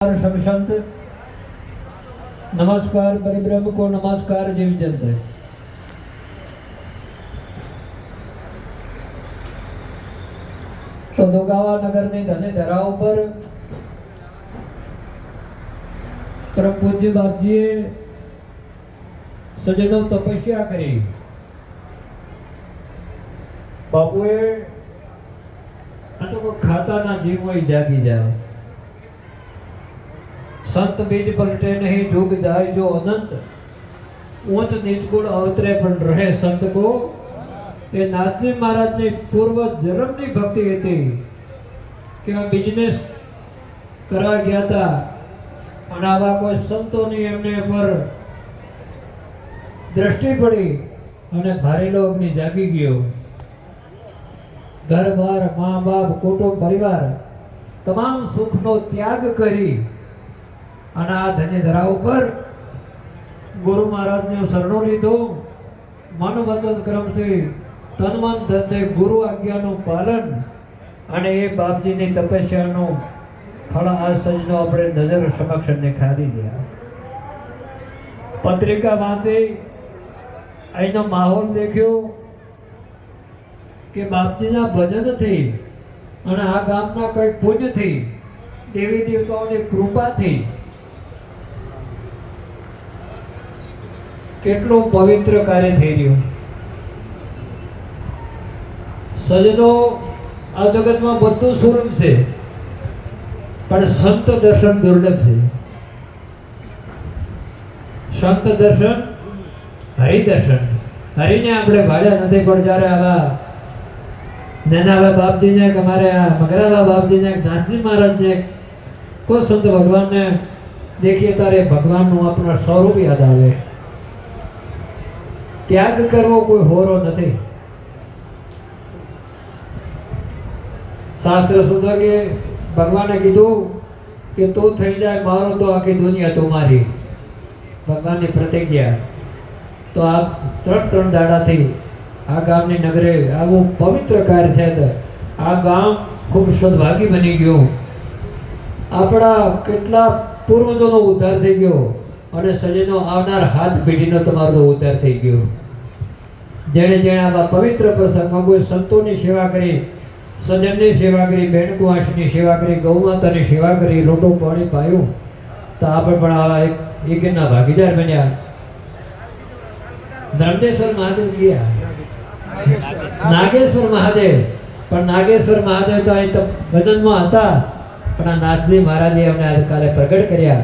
सब संत नमस्कार परिब्रह्म को नमस्कार जीव जंत तो दोगावा नगर ने धने धराव पर परम पूज्य बापजीए सजनो तपस्या करी बापुए तो खाता ना जीव ही जागी जाए संत बीज पलटे नहीं जुग जाए जो अनंत ऊंच नीच गुण अवतरे पण रहे संत को ये नाथजी महाराज ने पूर्व जन्म की भक्ति थी कि मैं बिजनेस करा गया था और आवा कोई संतों ने एमने पर दृष्टि पड़ी અને ભારે લોગની જાગી ગયો घर बार माँ बाप कुटुंब परिवार तमाम सुखનો ત્યાગ કરી અને આ ધન્ય ધરાવ ઉપર ગુરુ મહારાજને શરણો લીધો મન વચન કર્મથી તન મન ધનથી ગુરુ આજ્ઞાનું પાલન અને એ બાપજીની તપસ્યાનું ફળ આ સજનો આપણે નજર સમક્ષ દેખાડી ગયા પત્રિકા વાંચી અહીંનો માહોલ દેખ્યો કે બાપજીના ભજનથી અને આ ગામના કંઈક પુણ્યથી દેવી દેવતાઓની કૃપાથી કેટલું પવિત્ર કાર્ય થઈ રહ્યું સજનો આ જગતમાં બધું સુલભ છે પણ સંત દર્શન દુર્લભ છે સંત દર્શન હરિદર્શન હરિને આપણે ભાડ્યા નથી પણ જ્યારે આવા નાના બાપજીને કે અમારે આ મગરાવા બાપજીને નાથજી મહારાજને કોઈ સંત ભગવાનને દેખીએ ત્યારે ભગવાનનું આપણું સ્વરૂપ યાદ આવે ત્યાગ કરવો કોઈ હોરો નથી શાસ્ત્ર સૂત્ર કે ભગવાને કીધું કે તું થઈ જાય મારો તો આખી દુનિયા તમારી ભગવાનની પ્રતિજ્ઞા તો આ ત્રણ દાડાથી આ ગામની નગરે આવું પવિત્ર કાર્ય થયા આ ગામ ખૂબ સદભાગી બની ગયું આપણા કેટલા પૂર્વજોનો ઉદ્ધાર થઈ ગયો અને સજનો આવનાર હાથ પેઢીનો તમારો ઉદ્ધાર થઈ ગયો જેણે જેણે આવા પવિત્ર પ્રસંગમાં કોઈ સંતોની સેવા કરી સજનની સેવા કરી બેન કુંવાસની સેવા કરી ગૌ માતાની સેવા કરી લોટો પાણી પાયું તો આપણે પણ આવા એક યજ્ઞના ભાગીદાર બન્યા નર્મદેશ્વર મહાદેવ ગયા નાગેશ્વર મહાદેવ પણ નાગેશ્વર મહાદેવ તો અહીં ભજનમાં હતા પણ આ નાથજી મહારાજે અમને આજકાલે પ્રગટ કર્યા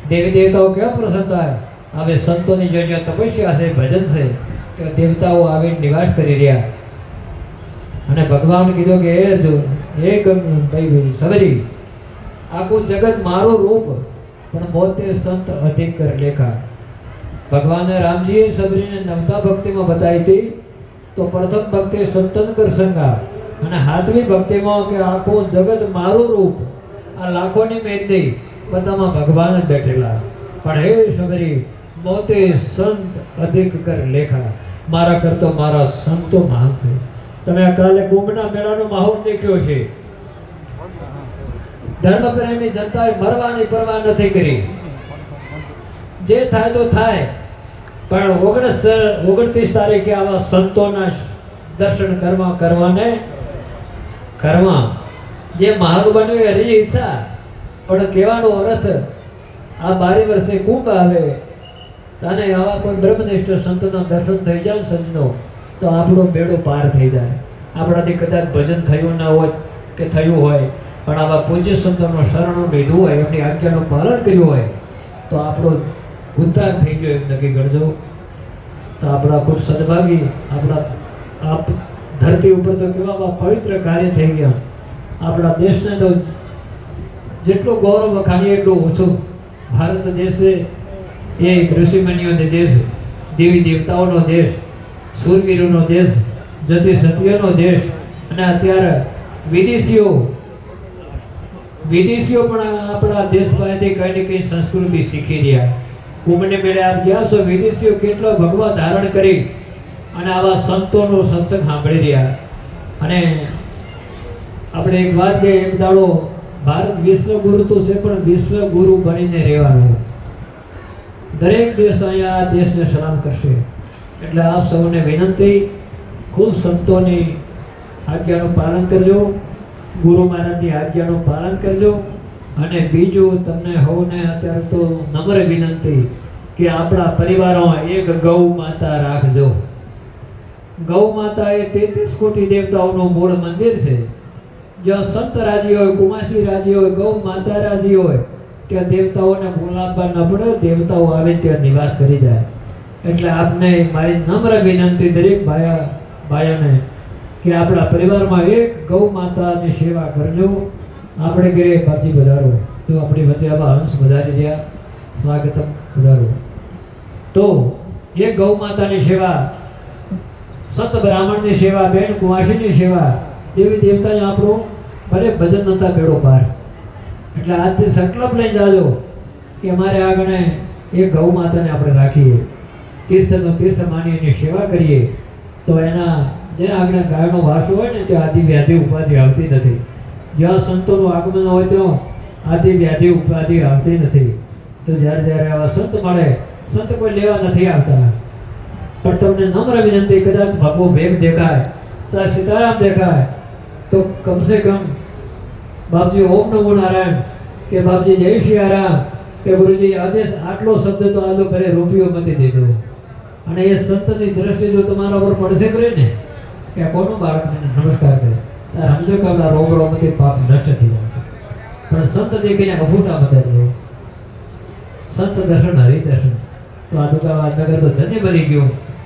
દેવી દેવતાઓ કેવા પ્રસન્ન થાય હવે સંતોની જો તપસ્યા છે ભજન છે કે દેવતાઓ આવીને નિવાસ કરી રહ્યા અને ભગવાન કીધું કે હે ભાઈ સબરી આખું જગત મારું રૂપ પણ પોતે સંત અધિક કર લેખા ભગવાને રામજીએ સબરીને નવતા ભક્તિમાં બતાવી હતી તો પ્રથમ ભક્તિ સંતન કર સંગા અને હાથવી ભક્તિમાં કે આખું જગત મારું રૂપ આ લાખોની મેદ નહીં બધામાં ભગવાન જ બેઠેલા પણ હે સબરી મોતે સંત અધિક કર લેખા મારા કરતો મારા સંતો મહાન છે તમે કાલે કુંભના મેળાનો માહોલ દેખ્યો છે ધર્મપ્રેમી જનતાએ મરવાની પરવા નથી કરી જે થાય તો થાય પણ 29 તારીખે આવા સંતોના દર્શન કરવા જે મારું બન્યું એ હરી ઈચ્છા પણ કહેવાનો અર્થ આ 12 વર્ષે કુંભ આવે તને આવા કોઈ બ્રહ્મનિષ્ઠ સંતોના દર્શન થઈ જાય સંતનો તો આપણો બેડો પાર થઈ જાય આપણાથી કદાચ ભજન થયું ના હોય કે થયું હોય પણ આવા પૂજ્ય સંતોનો શરણો લીધું હોય એમની આજ્ઞાનું પાલન કર્યું હોય તો આપણો ઉદ્ધાર થઈ ગયો એમ નક્કી કરજો તો આપણા ખૂબ સદભાગી આપણા આપ ધરતી ઉપર તો કેવા પવિત્ર કાર્ય થઈ ગયા આપણા દેશને તો જેટલું ગૌરવ વખાણીએ એટલું ઓછું ભારત દેશ એ ઋષિમુનિઓનો દેશ દેવી દેવતાઓનો દેશ શૂરવીરોનો દેશ જતી સત્યનો દેશ અને અત્યારે વિદેશીઓ પણ આપણા દેશ પાસેથી કંઈ ને કંઈ સંસ્કૃતિ શીખી રહ્યા કુંભને મેળે આપ ગયા છો વિદેશીઓ કેટલો ભગવા ધારણ કરી અને આવા સંતોનો સત્સંગ સાંભળી રહ્યા અને આપણે એક વાત કે એક દાડો ભારત વિશ્વ ગુરુ તો છે, પણ વિશ્વ ગુરુ બનીને રહેવાનું. દરેક દેશ અહીંયા આ દેશને સલામ કરશે. એટલે આપ સૌને વિનંતી, ખૂબ સંતોની આજ્ઞાનું પાલન કરજો, ગુરુ મહારાજની આજ્ઞાનું પાલન કરજો. અને બીજું તમને સૌને અત્યારે તો નમ્ર વિનંતી કે આપણા પરિવારોમાં એક ગૌ માતા રાખજો. ગૌ માતા એ 33 કોટી દેવતાઓનું મૂળ મંદિર છે. જ્યાં સંત રાજી હોય, કુમાસી રાજી હોય, ગૌ માતા રાજી હોય, ત્યાં દેવતાઓને બોલાવવા ન પડે, દેવતાઓ આવે ત્યાં નિવાસ કરી જાય. એટલે આપને મારી નમ્ર વિનંતી દરેક ભાઈઓને કે આપણા પરિવારમાં એક ગૌ માતાની સેવા કરજો. આપણે ઘરે બાપજી પધારો, તો આપણી વચ્ચે આવા હંસ વધારી રહ્યા, સ્વાગતમ પધારો. તો એક ગૌ માતાની સેવા, સંત બ્રાહ્મણની સેવા, બેન કુંવાસીની સેવા, દેવી દેવતાને આપણો ભલે ભજન નતા બેડો પાર. એટલે આજથી સંકલ્પ લઈ જાજો કે અમારે આગળ એ ગૌ માતાને આપણે રાખીએ, તીર્થનો તીર્થ માની એની સેવા કરીએ. તો એના જે આગળ ગાયનો વાસો હોય ને ત્યાં આદિ વ્યાધિ ઉપાધિ આવતી નથી. જ્યાં સંતોનું આગમન હોય ત્યાં આદિ વ્યાધિ ઉપાધિ આવતી નથી. તો જ્યારે જ્યારે આવા સંત મળે, સંત કોઈ લેવા નથી આવતા, પણ તમને નમ્ર વિનંતી, કદાચ ભગવો ભેગ દેખાય, ચાહે સીતારામ દેખાય, તો કમસે કમ બાપજી ઓમ નમો નારાયણ કે બાપજી જય સિયારામ કે ગુરુજી આદેશ આટલો શબ્દ તો આલો કરે રૂપિયો મતી દેજો. અને એ સંતની દ્રષ્ટિ જો તમારા ઉપર પડશે કરે ને કે આ કોનું બાળકને નમસ્કાર કરે, ત્યારે સમજો કે આપણા રોગોમાંથી પાપ નષ્ટ થઈ જાય છે. પણ સંત દેખીને અભૂટા મત દેવો, સંત દર્શન હરિ દર્શન. તો આ દુકાન નગર તો ધન્ય બની ગયું.